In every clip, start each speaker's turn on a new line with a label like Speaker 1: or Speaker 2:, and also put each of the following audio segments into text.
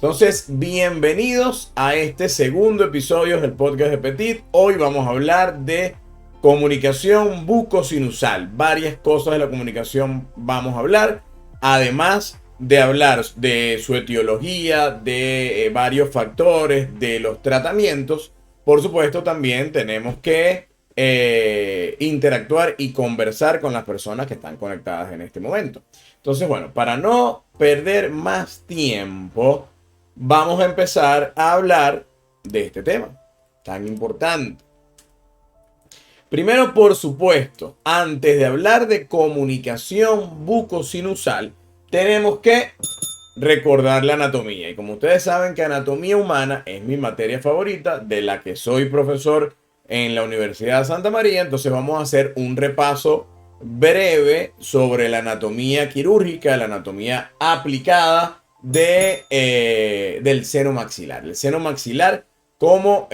Speaker 1: Entonces, bienvenidos a este segundo episodio del podcast de Petit. Hoy vamos a hablar de comunicación bucosinusal. Varias cosas de la comunicación vamos a hablar, además de hablar de su etiología, de varios factores, de los tratamientos. Por supuesto, también tenemos que interactuar y conversar con las personas que están conectadas en este momento. Entonces, bueno, para no perder más tiempo, vamos a empezar a hablar de este tema tan importante. Primero, por supuesto, antes de hablar de comunicación bucosinusal, tenemos que recordar la anatomía. Y como ustedes saben que anatomía humana es mi materia favorita, de la que soy profesor en la Universidad de Santa María, entonces vamos a hacer un repaso breve sobre la anatomía quirúrgica, la anatomía aplicada del seno maxilar. El seno maxilar, como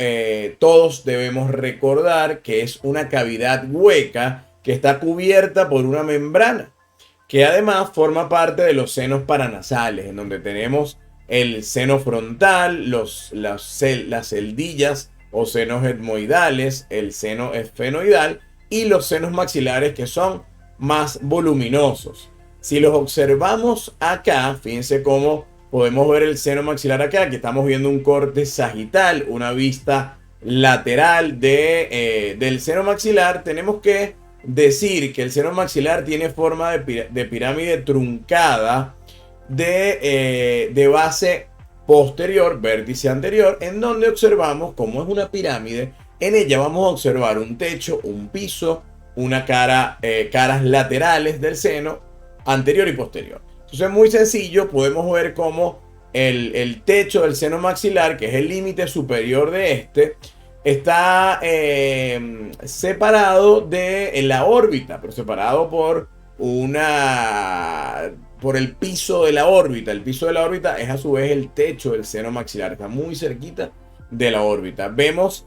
Speaker 1: todos debemos recordar, que es una cavidad hueca que está cubierta por una membrana, que además forma parte de los senos paranasales, en donde tenemos el seno frontal, las celdillas o senos etmoidales, el seno esfenoidal y los senos maxilares, que son más voluminosos. Si los observamos acá, fíjense cómo podemos ver el seno maxilar acá, que estamos viendo un corte sagital, una vista lateral del seno maxilar. Tenemos que decir que el seno maxilar tiene forma de pirámide truncada de base posterior, vértice anterior, en donde observamos, como es una pirámide, en ella vamos a observar un techo, un piso, una caras laterales del seno, anterior y posterior. Entonces es muy sencillo, podemos ver cómo el techo del seno maxilar, que es el límite superior de este, está separado de la órbita, pero separado por el piso de la órbita. El piso de la órbita es a su vez el techo del seno maxilar, está muy cerquita de la órbita. Vemos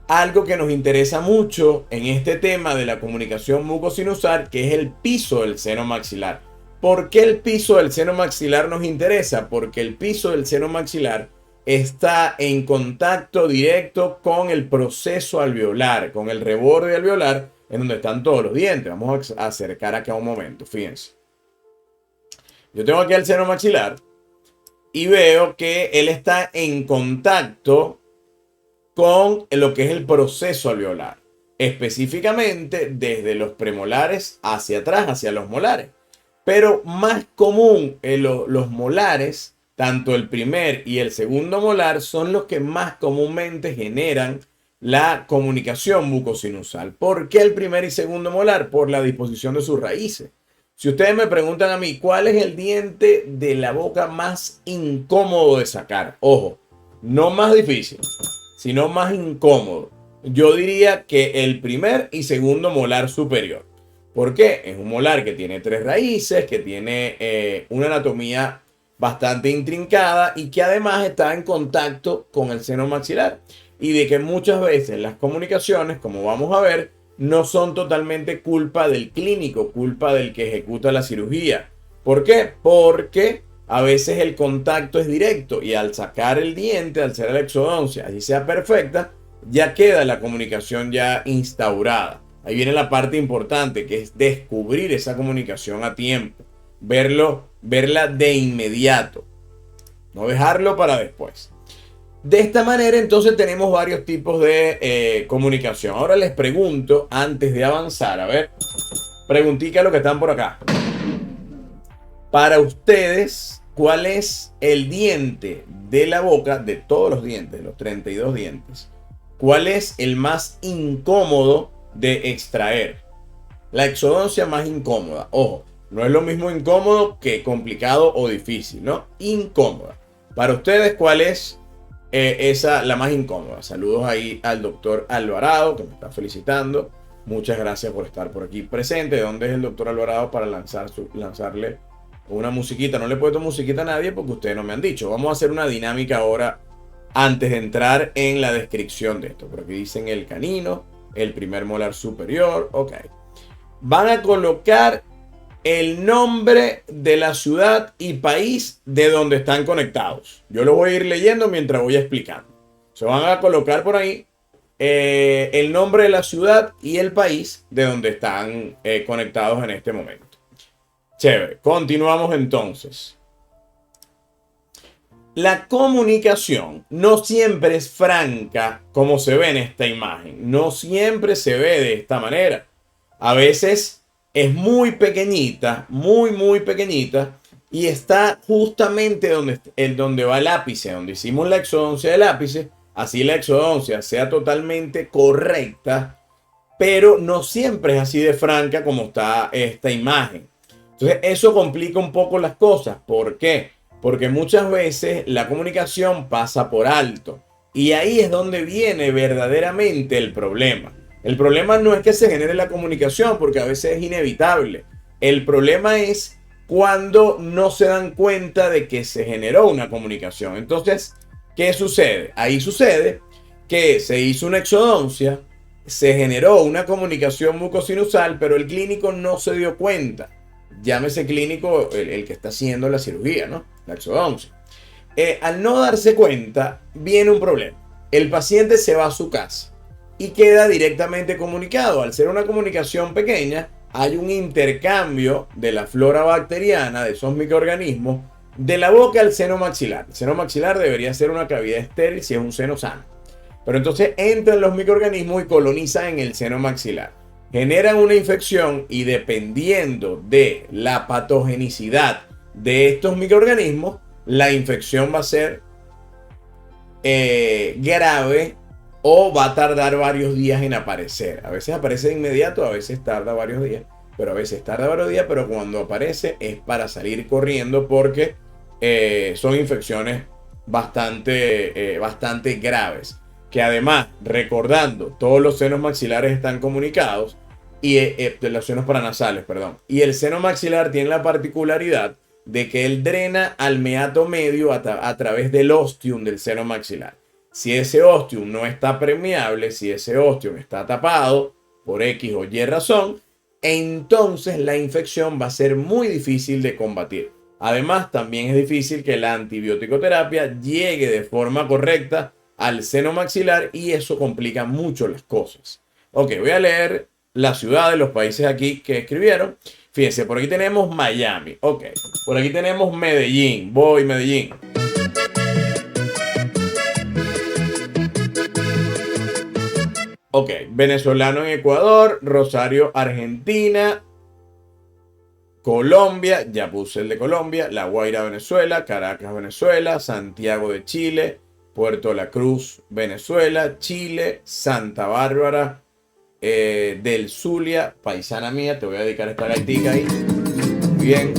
Speaker 1: algo que nos interesa mucho en este tema de la comunicación mucosinusal, que es el piso del seno maxilar. ¿Por qué el piso del seno maxilar nos interesa? Porque el piso del seno maxilar está en contacto directo con el proceso alveolar, con el reborde alveolar, en donde están todos los dientes. Vamos a acercar acá un momento, fíjense. Yo tengo aquí el seno maxilar y veo que él está en contacto con lo que es el proceso alveolar, específicamente desde los premolares hacia atrás, hacia los molares. Pero más común los molares, tanto el primer y el segundo molar, son los que más comúnmente generan la comunicación bucosinusal. ¿Por qué el primer y segundo molar? Por la disposición de sus raíces. Si ustedes me preguntan a mí, ¿cuál es el diente de la boca más incómodo de sacar? Ojo, no más difícil, sino más incómodo. Yo diría que el primer y segundo molar superior. ¿Por qué? Es un molar que tiene 3 raíces, que tiene una anatomía bastante intrincada y que además está en contacto con el seno maxilar. Y de que muchas veces las comunicaciones, como vamos a ver, no son totalmente culpa del clínico, culpa del que ejecuta la cirugía. ¿Por qué? Porque a veces el contacto es directo y al sacar el diente, al hacer la exodoncia, así sea perfecta, ya queda la comunicación ya instaurada. Ahí viene la parte importante, que es descubrir esa comunicación a tiempo, verla de inmediato, no dejarlo para después. De esta manera, entonces, tenemos varios tipos de comunicación. Ahora les pregunto, antes de avanzar, a ver, preguntica lo que están por acá. Para ustedes, ¿cuál es el diente de la boca, de todos los dientes, los 32 dientes? ¿Cuál es el más incómodo de extraer? La exodoncia más incómoda. Ojo, no es lo mismo incómodo que complicado o difícil, ¿no? Incómoda. Para ustedes, ¿cuál es la más incómoda? Saludos ahí al doctor Alvarado, que me está felicitando. Muchas gracias por estar por aquí presente. ¿De dónde es el doctor Alvarado para lanzarle una musiquita? No le he puesto musiquita a nadie porque ustedes no me han dicho. Vamos a hacer una dinámica ahora antes de entrar en la descripción de esto. Por aquí dicen el canino, el primer molar superior. Ok. Van a colocar el nombre de la ciudad y país de donde están conectados. Yo lo voy a ir leyendo mientras voy explicando. Se van a colocar por ahí el nombre de la ciudad y el país de donde están conectados en este momento. Chévere. Continuamos entonces. La comunicación no siempre es franca como se ve en esta imagen. No siempre se ve de esta manera. A veces es muy pequeñita, muy pequeñita, y está justamente donde va el ápice, donde hicimos la exodoncia del ápice. Así la exodoncia sea totalmente correcta, pero no siempre es así de franca como está esta imagen. Entonces eso complica un poco las cosas. ¿Por qué? Porque muchas veces la comunicación pasa por alto. Y ahí es donde viene verdaderamente el problema. El problema no es que se genere la comunicación, porque a veces es inevitable. El problema es cuando no se dan cuenta de que se generó una comunicación. Entonces, ¿qué sucede? Ahí sucede que se hizo una exodoncia, se generó una comunicación mucosinusal, pero el clínico no se dio cuenta. Llámese clínico el que está haciendo la cirugía, ¿no? La exodoncia. Al no darse cuenta, viene un problema. El paciente se va a su casa y queda directamente comunicado. Al ser una comunicación pequeña, hay un intercambio de la flora bacteriana, de esos microorganismos, de la boca al seno maxilar. El seno maxilar debería ser una cavidad estéril si es un seno sano. Pero entonces entran los microorganismos y colonizan en el seno maxilar. Generan una infección y dependiendo de la patogenicidad de estos microorganismos, la infección va a ser grave o va a tardar varios días en aparecer. A veces aparece de inmediato, a veces tarda varios días, pero cuando aparece es para salir corriendo porque son infecciones bastante graves. Que además, recordando, todos los senos maxilares están comunicados y los senos paranasales, perdón. Y el seno maxilar tiene la particularidad de que él drena al meato medio a través del ostium del seno maxilar. Si ese ostium no está permeable, si ese ostium está tapado por X o Y razón, entonces la infección va a ser muy difícil de combatir. Además, también es difícil que la antibiótico-terapia llegue de forma correcta al seno maxilar y eso complica mucho las cosas. Ok, voy a leer las ciudades, los países aquí que escribieron. Fíjense, por aquí tenemos Miami. Ok, por aquí tenemos Medellín. Voy, Medellín. Ok, venezolano en Ecuador, Rosario, Argentina, Colombia, ya puse el de Colombia, La Guaira, Venezuela, Caracas, Venezuela, Santiago de Chile, Puerto La Cruz, Venezuela, Chile, Santa Bárbara del Zulia, paisana mía, te voy a dedicar esta gaitica ahí. Bien.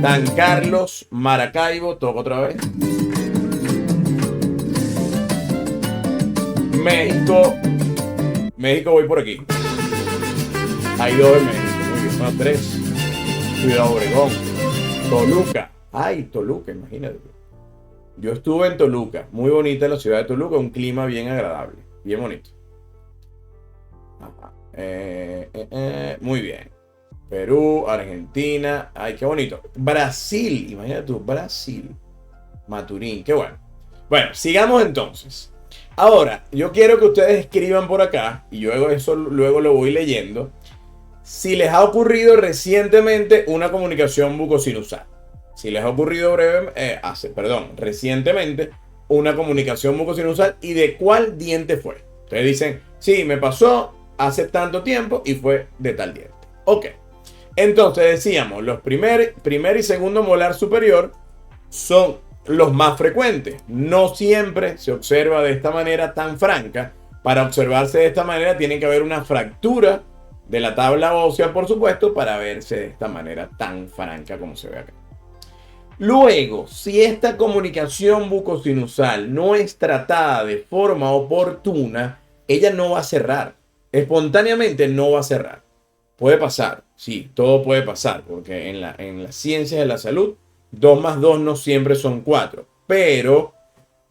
Speaker 1: San Carlos, Maracaibo, toco otra vez. México voy por aquí. Hay dos en México, muy bien, son tres. Ciudad Obregón, Toluca. Ay, Toluca, imagínate. Yo estuve en Toluca, muy bonita la ciudad de Toluca, un clima bien agradable, bien bonito. Muy bien. Perú, Argentina, ay, qué bonito. Brasil, imagínate tú, Brasil. Maturín, qué bueno. Bueno, sigamos entonces. Ahora, yo quiero que ustedes escriban por acá, y yo eso luego lo voy leyendo, si les ha ocurrido recientemente una comunicación bucosinusal. Si les ha ocurrido recientemente una comunicación mucosinusal y de cuál diente fue. Ustedes dicen, sí, me pasó hace tanto tiempo y fue de tal diente. Ok. Entonces decíamos, los primer y segundo molar superior son los más frecuentes. No siempre se observa de esta manera tan franca. Para observarse de esta manera tiene que haber una fractura de la tabla ósea, por supuesto, para verse de esta manera tan franca como se ve acá. Luego, si esta comunicación bucosinusal no es tratada de forma oportuna, ella no va a cerrar. Espontáneamente no va a cerrar. Puede pasar, sí, todo puede pasar, porque en las ciencias de la salud, 2 más 2 no siempre son 4. Pero,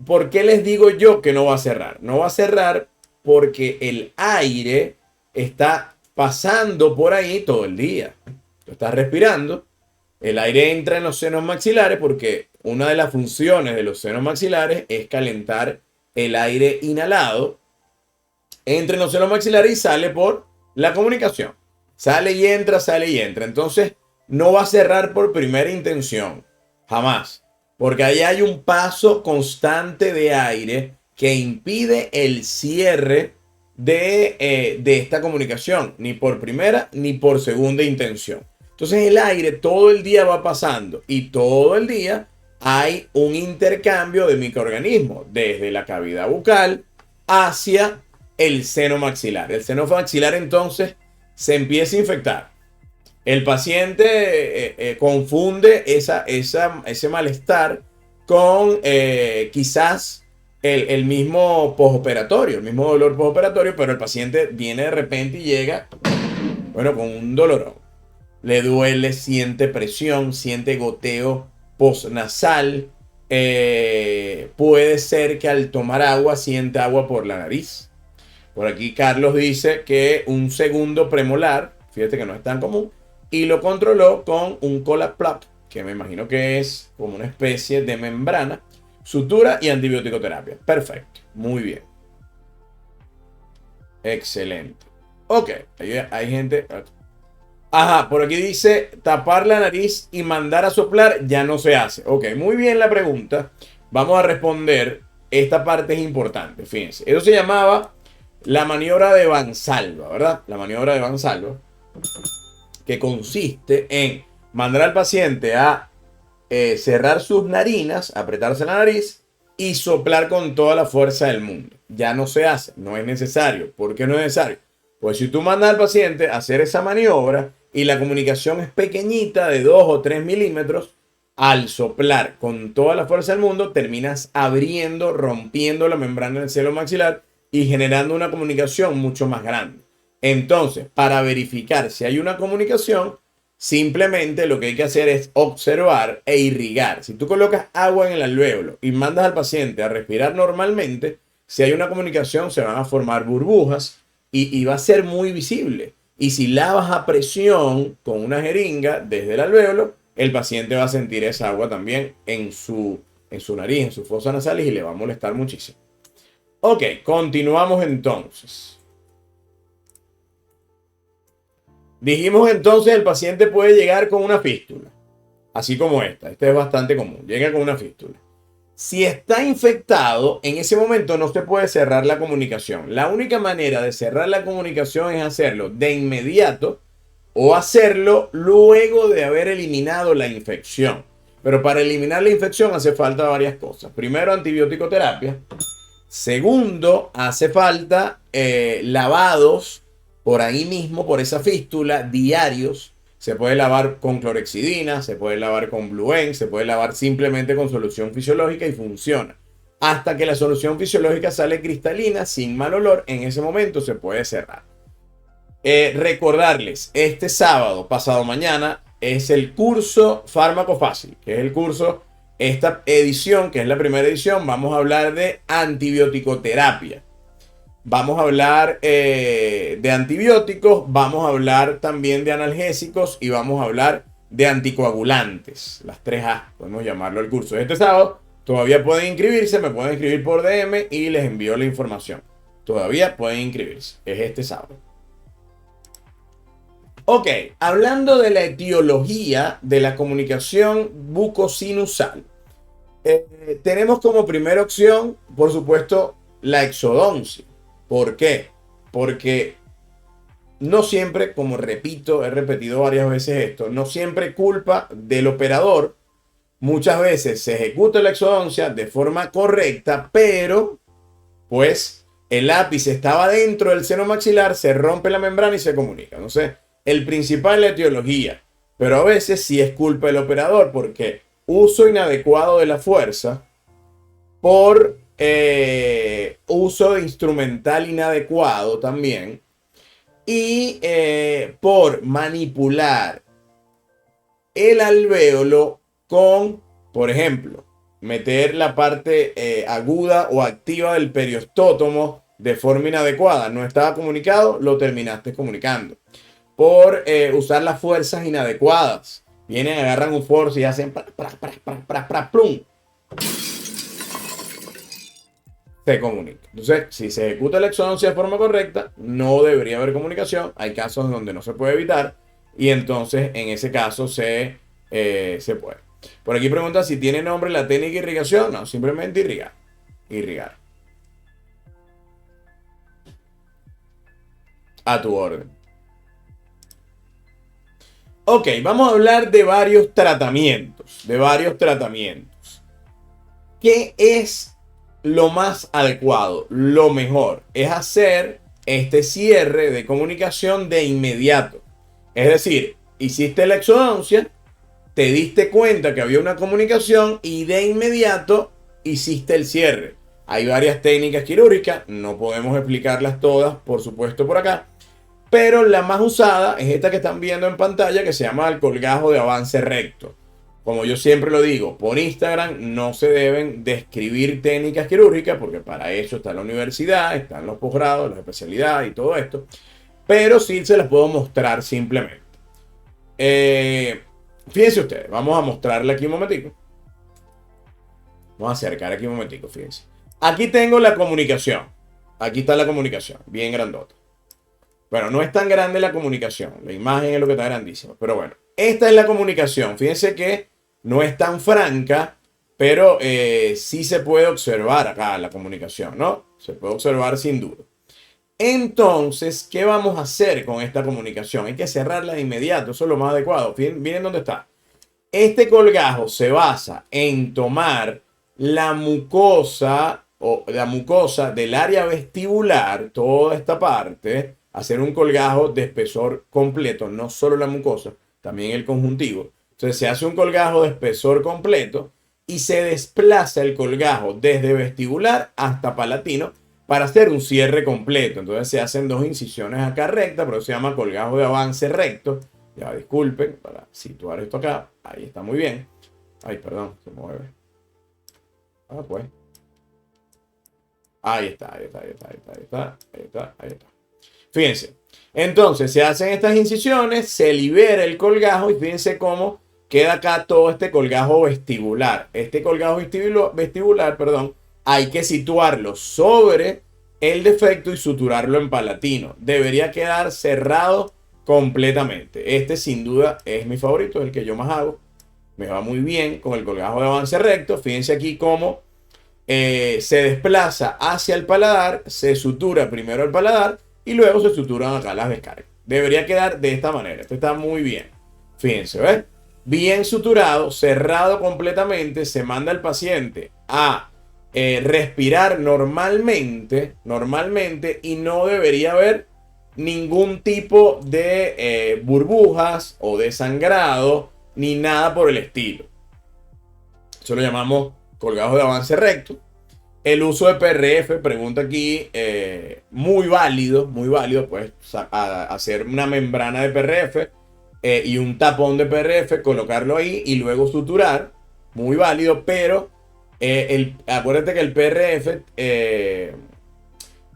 Speaker 1: ¿por qué les digo yo que no va a cerrar? No va a cerrar porque el aire está pasando por ahí todo el día. Tú estás respirando, el aire entra en los senos maxilares porque una de las funciones de los senos maxilares es calentar el aire inhalado, entra en los senos maxilares y sale por la comunicación. Sale y entra, sale y entra. Entonces, no va a cerrar por primera intención, jamás. Porque ahí hay un paso constante de aire que impide el cierre de esta comunicación, ni por primera ni por segunda intención. Entonces el aire todo el día va pasando y todo el día hay un intercambio de microorganismos desde la cavidad bucal hacia el seno maxilar. El seno maxilar entonces se empieza a infectar. El paciente confunde ese malestar con quizás el mismo postoperatorio, el mismo dolor postoperatorio, pero el paciente viene de repente y llega, bueno, con un dolorón. Le duele, siente presión, siente goteo postnasal. Puede ser que al tomar agua siente agua por la nariz. Por aquí Carlos dice que un segundo premolar, fíjate que no es tan común, y lo controló con un Colaplap, que me imagino que es como una especie de membrana, sutura y antibiótico terapia. Perfecto, muy bien. Excelente. Ok, hay gente... Ajá, por aquí dice tapar la nariz y mandar a soplar ya no se hace. Ok, muy bien la pregunta. Vamos a responder. Esta parte es importante, fíjense. Eso se llamaba la maniobra de Valsalva, ¿verdad? La maniobra de Valsalva, que consiste en mandar al paciente a cerrar sus narinas, apretarse la nariz y soplar con toda la fuerza del mundo. Ya no se hace, no es necesario. ¿Por qué no es necesario? Pues si tú mandas al paciente a hacer esa maniobra y la comunicación es pequeñita de 2 o 3 milímetros, al soplar con toda la fuerza del mundo, terminas abriendo, rompiendo la membrana del seno maxilar y generando una comunicación mucho más grande. Entonces, para verificar si hay una comunicación, simplemente lo que hay que hacer es observar e irrigar. Si tú colocas agua en el alvéolo y mandas al paciente a respirar normalmente, si hay una comunicación se van a formar burbujas y va a ser muy visible. Y si lavas a presión con una jeringa desde el alvéolo, el paciente va a sentir esa agua también en su nariz, en sus fosas nasales y le va a molestar muchísimo. Ok, continuamos entonces. Dijimos entonces el paciente puede llegar con una fístula, así como esta. Esta es bastante común, llega con una fístula. Si está infectado, en ese momento no se puede cerrar la comunicación. La única manera de cerrar la comunicación es hacerlo de inmediato o hacerlo luego de haber eliminado la infección. Pero para eliminar la infección hace falta varias cosas. Primero, antibiótico terapia. Segundo, hace falta lavados por ahí mismo, por esa fístula, diarios. Se puede lavar con clorexidina, se puede lavar con Bluen, se puede lavar simplemente con solución fisiológica y funciona. Hasta que la solución fisiológica sale cristalina, sin mal olor, en ese momento se puede cerrar. Recordarles, este sábado, pasado mañana, es el curso Fármaco Fácil, que es el curso, esta edición, que es la primera edición, vamos a hablar de antibioticoterapia. Vamos a hablar de antibióticos, vamos a hablar también de analgésicos y vamos a hablar de anticoagulantes. Las 3A, podemos llamarlo el curso. Este sábado todavía pueden inscribirse, me pueden escribir por DM y les envío la información. Todavía pueden inscribirse, es este sábado. Ok, hablando de la etiología de la comunicación bucosinusal, tenemos como primera opción, por supuesto, la exodoncia. ¿Por qué? Porque no siempre, como repito, he repetido varias veces esto, no siempre culpa del operador. Muchas veces se ejecuta la exodoncia de forma correcta, pero pues el ápice estaba dentro del seno maxilar, se rompe la membrana y se comunica. No sé, el principal es la etiología, pero a veces sí es culpa del operador porque uso inadecuado de la fuerza por uso de instrumental inadecuado también y por manipular el alvéolo con, por ejemplo, meter la parte aguda o activa del periostótomo de forma inadecuada, no estaba comunicado, lo terminaste comunicando. Por usar las fuerzas inadecuadas. Vienen, agarran un force y hacen plum. Se comunica. Entonces, si se ejecuta la exodoncia de forma correcta, no debería haber comunicación. Hay casos donde no se puede evitar y entonces en ese caso se puede. Por aquí pregunta si tiene nombre la técnica de irrigación. No, simplemente irrigar. Irrigar. A tu orden. Ok, vamos a hablar de varios tratamientos. ¿Qué es lo más adecuado? Lo mejor es hacer este cierre de comunicación de inmediato. Es decir, hiciste la exodoncia, te diste cuenta que había una comunicación y de inmediato hiciste el cierre. Hay varias técnicas quirúrgicas, no podemos explicarlas todas, por supuesto, por acá. Pero la más usada es esta que están viendo en pantalla, que se llama el colgajo de avance recto. Como yo siempre lo digo, por Instagram no se deben describir técnicas quirúrgicas, porque para eso está la universidad, están los posgrados, las especialidades y todo esto. Pero sí se las puedo mostrar simplemente. Fíjense ustedes, vamos a mostrarle aquí un momentico. Vamos a acercar aquí un momentico, fíjense. Aquí tengo la comunicación. Aquí está la comunicación, bien grandota. Bueno, no es tan grande la comunicación. La imagen es lo que está grandísima. Pero bueno, esta es la comunicación. Fíjense que no es tan franca, pero sí se puede observar acá la comunicación, ¿no? Se puede observar sin duda. Entonces, ¿qué vamos a hacer con esta comunicación? Hay que cerrarla de inmediato. Eso es lo más adecuado. Miren dónde está. Este colgajo se basa en tomar la mucosa o la mucosa del área vestibular, toda esta parte, hacer un colgajo de espesor completo, no solo la mucosa, también el conjuntivo. Entonces se hace un colgajo de espesor completo y se desplaza el colgajo desde vestibular hasta palatino para hacer un cierre completo. Entonces se hacen dos incisiones acá rectas, pero se llama colgajo de avance recto. Ya disculpen, para situar esto acá. Ahí está muy bien. Ay, perdón, se mueve. Ah, pues. Ahí está, ahí está, ahí está, ahí está, ahí está, ahí está, ahí está. Fíjense. Entonces se hacen estas incisiones, se libera el colgajo y fíjense cómo queda acá todo este colgajo vestibular. Este colgajo vestibular, perdón, hay que situarlo sobre el defecto y suturarlo en palatino. Debería quedar cerrado completamente. Este sin duda es mi favorito, el que yo más hago. Me va muy bien con el colgajo de avance recto. Fíjense aquí cómo se desplaza hacia el paladar, se sutura primero el paladar y luego se suturan acá las descargas. Debería quedar de esta manera. Esto está muy bien. Fíjense, ¿ves? Bien suturado, cerrado completamente, se manda al paciente a respirar normalmente y no debería haber ningún tipo de burbujas o de sangrado ni nada por el estilo. Eso lo llamamos colgajo de avance recto. El uso de PRF, pregunta aquí, muy válido, pues hacer una membrana de PRF y un tapón de PRF, colocarlo ahí y luego suturar, muy válido, pero acuérdate que el PRF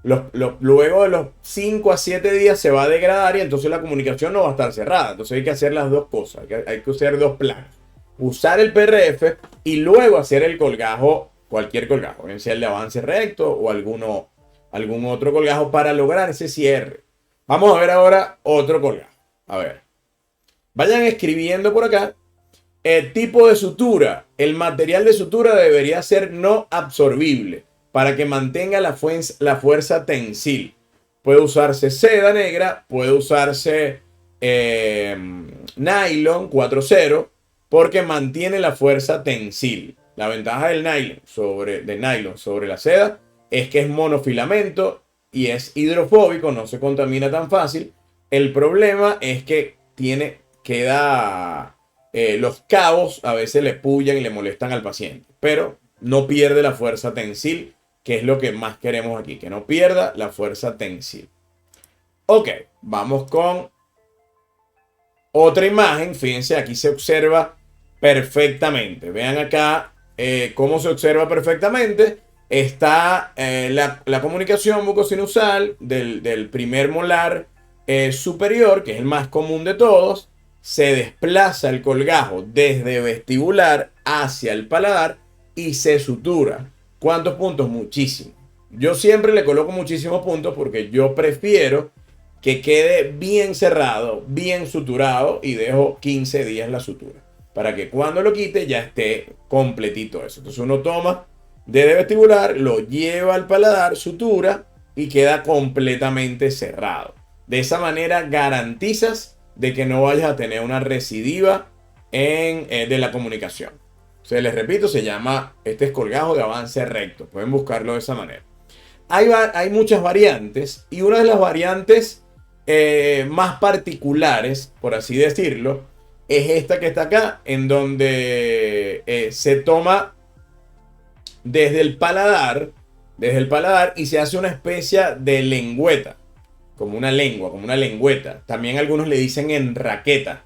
Speaker 1: luego de los 5 a 7 días se va a degradar y entonces la comunicación no va a estar cerrada. Entonces hay que hacer las dos cosas, hay que usar dos planes. Usar el PRF y luego hacer el colgajo, cualquier colgajo, bien sea el de avance recto o algún otro colgajo para lograr ese cierre. Vamos a ver ahora otro colgajo. A ver. Vayan escribiendo por acá. El tipo de sutura. El material de sutura debería ser no absorbible para que mantenga la fuerza tensil. Puede usarse seda negra, puede usarse nylon 4.0 porque mantiene la fuerza tensil. La ventaja del nylon sobre la seda es que es monofilamento y es hidrofóbico, no se contamina tan fácil. El problema es que los cabos a veces le pullan y le molestan al paciente, pero no pierde la fuerza tensil, que es lo que más queremos aquí, que no pierda la fuerza tensil. Ok, vamos con otra imagen. Fíjense, aquí se observa perfectamente. Vean acá cómo se observa perfectamente. está la comunicación bucosinusal del primer molar superior, que es el más común de todos. Se desplaza el colgajo desde vestibular hacia el paladar y se sutura. ¿Cuántos puntos? Muchísimos. Yo siempre le coloco muchísimos puntos porque yo prefiero que quede bien cerrado, bien suturado, y dejo 15 días la sutura para que cuando lo quite ya esté completito eso. Entonces uno toma desde vestibular, lo lleva al paladar, sutura y queda completamente cerrado. De esa manera garantizas de que no vayas a tener una recidiva de la comunicación. Se les repito, se llama, este es colgajo de avance recto. Pueden buscarlo de esa manera. Hay muchas variantes, y una de las variantes más particulares, por así decirlo, es esta que está acá, en donde se toma desde el paladar y se hace una especie de lengüeta, como una lengua, como una lengüeta. También algunos le dicen en raqueta.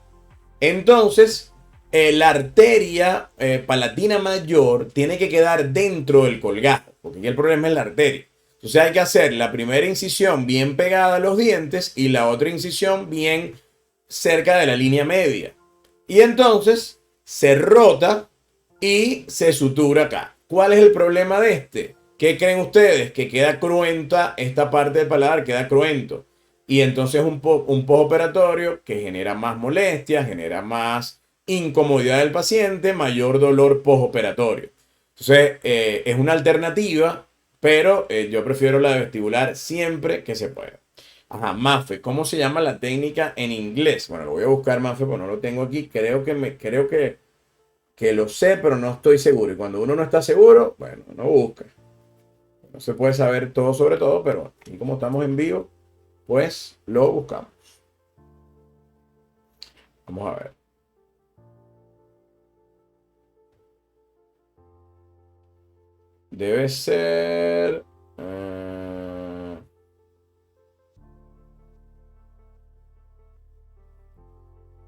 Speaker 1: Entonces, la arteria palatina mayor tiene que quedar dentro del colgajo, porque aquí el problema es la arteria. Entonces hay que hacer la primera incisión bien pegada a los dientes y la otra incisión bien cerca de la línea media. Y entonces se rota y se sutura acá. ¿Cuál es el problema de este? ¿Qué creen ustedes? Que queda cruenta esta parte del paladar, queda cruento. Y entonces un postoperatorio que genera más molestias, genera más incomodidad del paciente, mayor dolor postoperatorio. Entonces es una alternativa, pero yo prefiero la de vestibular siempre que se pueda. Ajá, Mafe, ¿cómo se llama la técnica en inglés? Bueno, lo voy a buscar, Mafe, porque no lo tengo aquí. Creo que lo sé, pero no estoy seguro. Y cuando uno no está seguro, bueno, no busca. No se puede saber todo sobre todo, pero aquí como estamos en vivo, pues lo buscamos. Vamos a ver. Debe ser...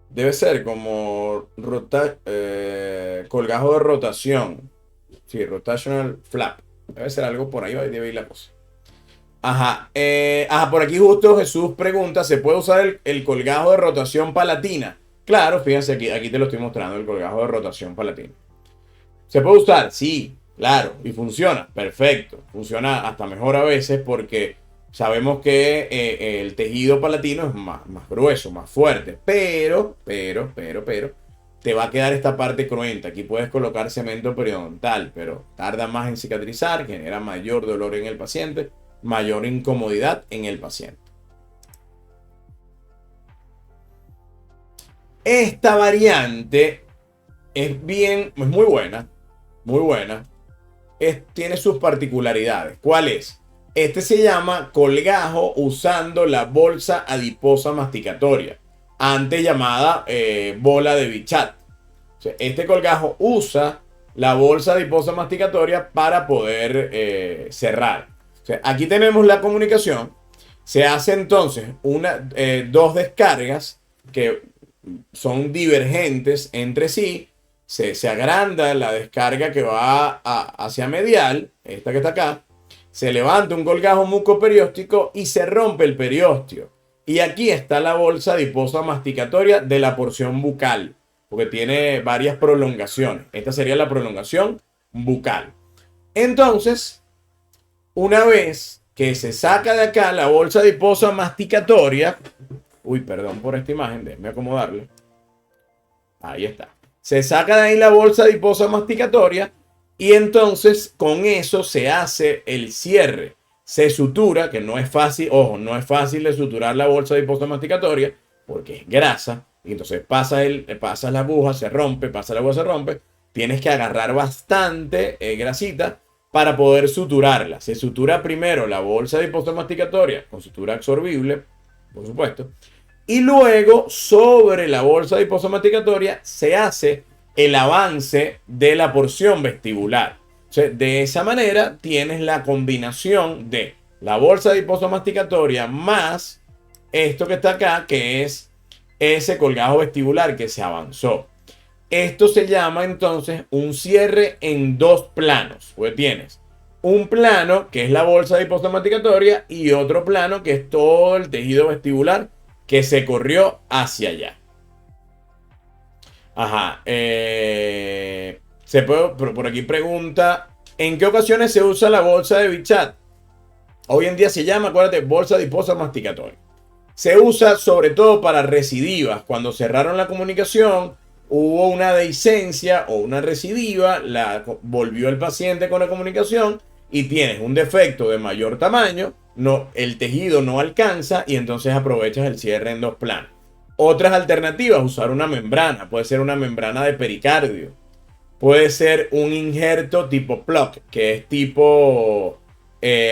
Speaker 1: debe ser como colgajo de rotación. Sí, rotational flap. Debe ser algo por ahí, debe ir la cosa. Ajá, por aquí justo Jesús pregunta, ¿se puede usar el colgajo de rotación palatina? Claro, fíjense aquí te lo estoy mostrando, el colgajo de rotación palatina. ¿Se puede usar? Sí, claro, y funciona, perfecto. Funciona hasta mejor a veces porque sabemos que el tejido palatino es más grueso, más fuerte, pero, te va a quedar esta parte cruenta. Aquí puedes colocar cemento periodontal, pero tarda más en cicatrizar, genera mayor dolor en el paciente, mayor incomodidad en el paciente. Esta variante es muy buena, muy buena. Tiene sus particularidades. ¿Cuál es? Este se llama colgajo usando la bolsa adiposa masticatoria, antes llamada bola de Bichat. O sea, este colgajo usa la bolsa adiposa masticatoria para poder cerrar. O sea, aquí tenemos la comunicación. Se hace entonces dos descargas que son divergentes entre sí. Se agranda la descarga que va hacia medial, esta que está acá. Se levanta un colgajo mucoperióstico y se rompe el periósteo. Y aquí está la bolsa adiposa masticatoria de la porción bucal, porque tiene varias prolongaciones. Esta sería la prolongación bucal. Entonces, una vez que se saca de acá la bolsa adiposa masticatoria, uy, perdón por esta imagen, déjenme acomodarla. Ahí está. Se saca de ahí la bolsa adiposa masticatoria y entonces con eso se hace el cierre. Se sutura, que no es fácil, ojo, no es fácil de suturar la bolsa adiposa masticatoria porque es grasa. Y entonces pasa la aguja, se rompe, pasa la aguja, se rompe. Tienes que agarrar bastante grasita para poder suturarla. Se sutura primero la bolsa adiposa masticatoria con sutura absorbible, por supuesto. Y luego, sobre la bolsa adiposa masticatoria, se hace el avance de la porción vestibular. O sea, de esa manera tienes la combinación de la bolsa adiposa masticatoria más esto que está acá, que es ese colgajo vestibular que se avanzó. Esto se llama entonces un cierre en dos planos. Pues tienes un plano que es la bolsa adiposa masticatoria y otro plano que es todo el tejido vestibular que se corrió hacia allá. Ajá. Por aquí pregunta, ¿en qué ocasiones se usa la bolsa de Bichat? Hoy en día se llama, acuérdate, bolsa adiposa masticatoria. Se usa sobre todo para recidivas. Cuando cerraron la comunicación, hubo una dehiscencia o una recidiva, volvió el paciente con la comunicación y tienes un defecto de mayor tamaño, el tejido no alcanza y entonces aprovechas el cierre en dos planos. Otras alternativas, usar una membrana, puede ser una membrana de pericardio, puede ser un injerto tipo plug, que es tipo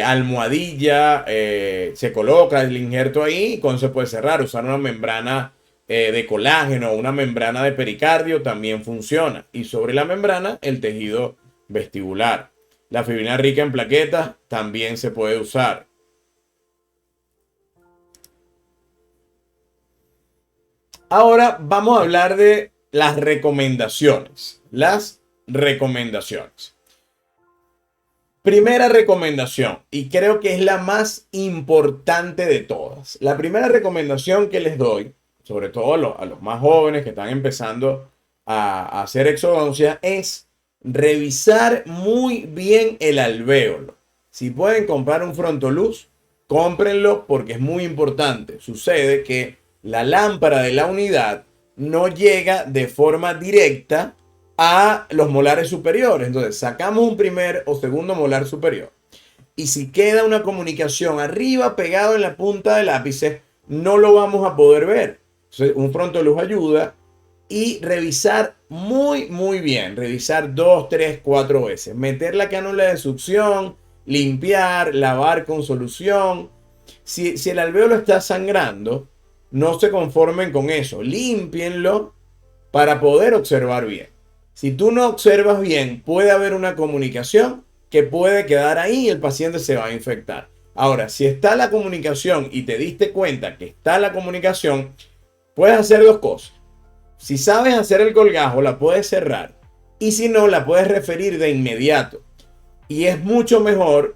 Speaker 1: almohadilla, se coloca el injerto ahí y con eso se puede cerrar. Usar una membrana de colágeno o una membrana de pericardio también funciona. Y sobre la membrana, el tejido vestibular. La fibrina rica en plaquetas también se puede usar. Ahora vamos a hablar de las recomendaciones. Las recomendaciones. Primera recomendación, y creo que es la más importante de todas. La primera recomendación que les doy, sobre todo a los más jóvenes que están empezando a hacer exodoncia, es revisar muy bien el alvéolo. Si pueden comprar un frontoluz, cómprenlo porque es muy importante. Sucede que la lámpara de la unidad no llega de forma directa a los molares superiores. Entonces sacamos un primer o segundo molar superior y si queda una comunicación arriba pegado en la punta del ápice, no lo vamos a poder ver. Entonces un frontoluz ayuda y revisar muy bien, revisar 2, 3, 4 veces, meter la cánula de succión, limpiar, lavar con solución. Si el alvéolo está sangrando, no se conformen con eso, límpienlo para poder observar bien. Si tú no observas bien, puede haber una comunicación que puede quedar ahí y el paciente se va a infectar. Ahora, si está la comunicación y te diste cuenta que está la comunicación, puedes hacer dos cosas. Si sabes hacer el colgajo, la puedes cerrar. Y si no, la puedes referir de inmediato. Y es mucho mejor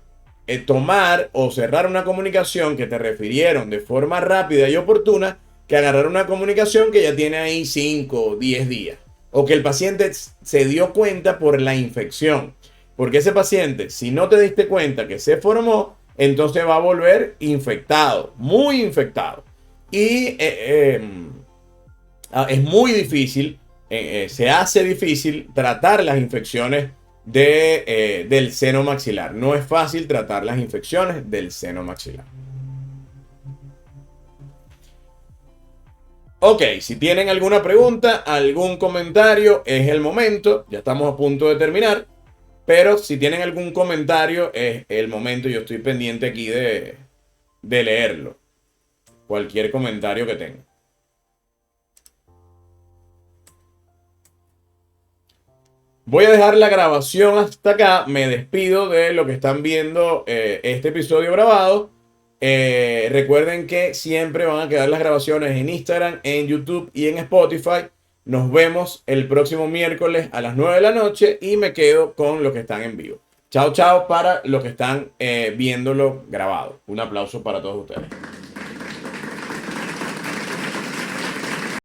Speaker 1: tomar o cerrar una comunicación que te refirieron de forma rápida y oportuna que agarrar una comunicación que ya tiene ahí 5 o 10 días. O que el paciente se dio cuenta por la infección. Porque ese paciente, si no te diste cuenta que se formó, entonces va a volver infectado, muy infectado. Y es muy difícil, se hace difícil tratar las infecciones del seno maxilar. No es fácil tratar las infecciones del seno maxilar. Ok, si tienen alguna pregunta, algún comentario, es el momento. Ya estamos a punto de terminar. Pero si tienen algún comentario, es el momento. Yo estoy pendiente aquí de leerlo. Cualquier comentario que tengan. Voy a dejar la grabación hasta acá. Me despido de lo que están viendo este episodio grabado. Recuerden que siempre van a quedar las grabaciones en Instagram, en YouTube y en Spotify. Nos vemos el próximo miércoles a las 9 de la noche y me quedo con los que están en vivo. Chao, chao para los que están viéndolo grabado. Un aplauso para todos ustedes.